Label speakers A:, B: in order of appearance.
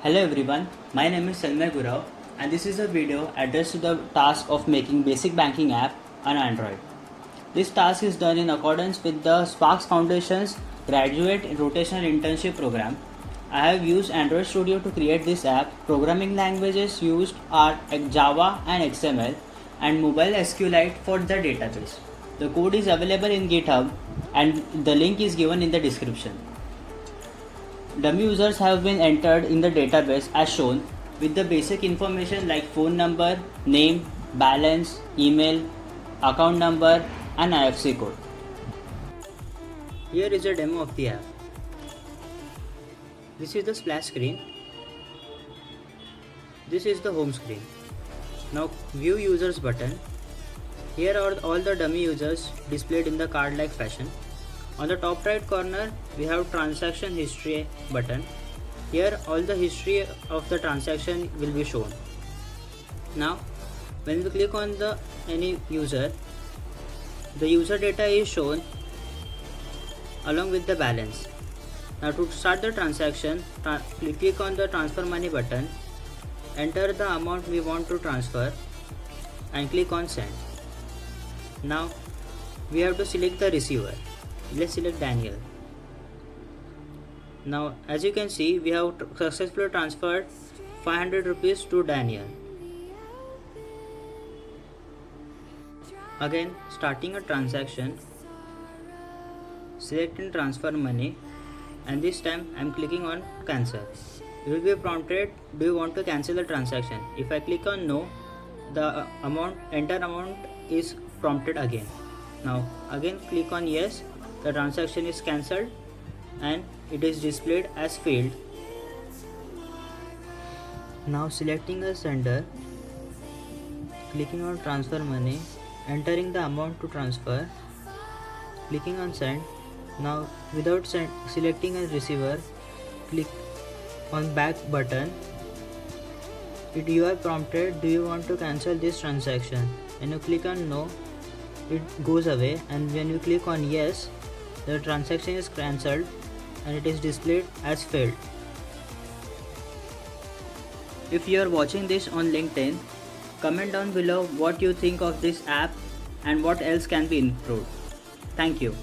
A: Hello everyone, my name is Sanmay Gurau and this is a video addressed to the task of making basic banking app on Android. This task is done in accordance with the Sparks Foundation's graduate rotational internship program. I have used Android Studio to create this app. Programming languages used are Java and XML and Mobile SQLite for the database. The code is available in GitHub and the link is given in the description. Dummy users have been entered in the database as shown with the basic information like phone number, name, balance, email, account number and IFSC code. Here is a demo of the app. This is the splash screen. This is the home screen. Now view users button. Here are all the dummy users displayed in the card-like fashion. On the top right corner, we have transaction history button. Here all the history of the transaction will be shown. Now when we click on any user, the user data is shown along with the balance. Now to start the transaction, click on the transfer money button, enter the amount we want to transfer and click on send. Now we have to select the receiver. Let's select Daniel. Now as you can see, we have successfully transferred 500 rupees to Daniel. Again, starting a transaction, selecting transfer money, and this time I am clicking on cancel. You will be prompted, do you want to cancel the transaction? If I click on no, the enter amount is prompted again. Now again click on yes. The transaction is cancelled and it is displayed as failed. Now selecting a sender, clicking on transfer money, entering the amount to transfer, clicking on send. Now without selecting a receiver, click on back button. You are prompted, do you want to cancel this transaction? When you click on no, it goes away, and when you click on yes, the transaction is cancelled and it is displayed as failed. If you are watching this on LinkedIn, comment down below what you think of this app and what else can be improved. Thank you.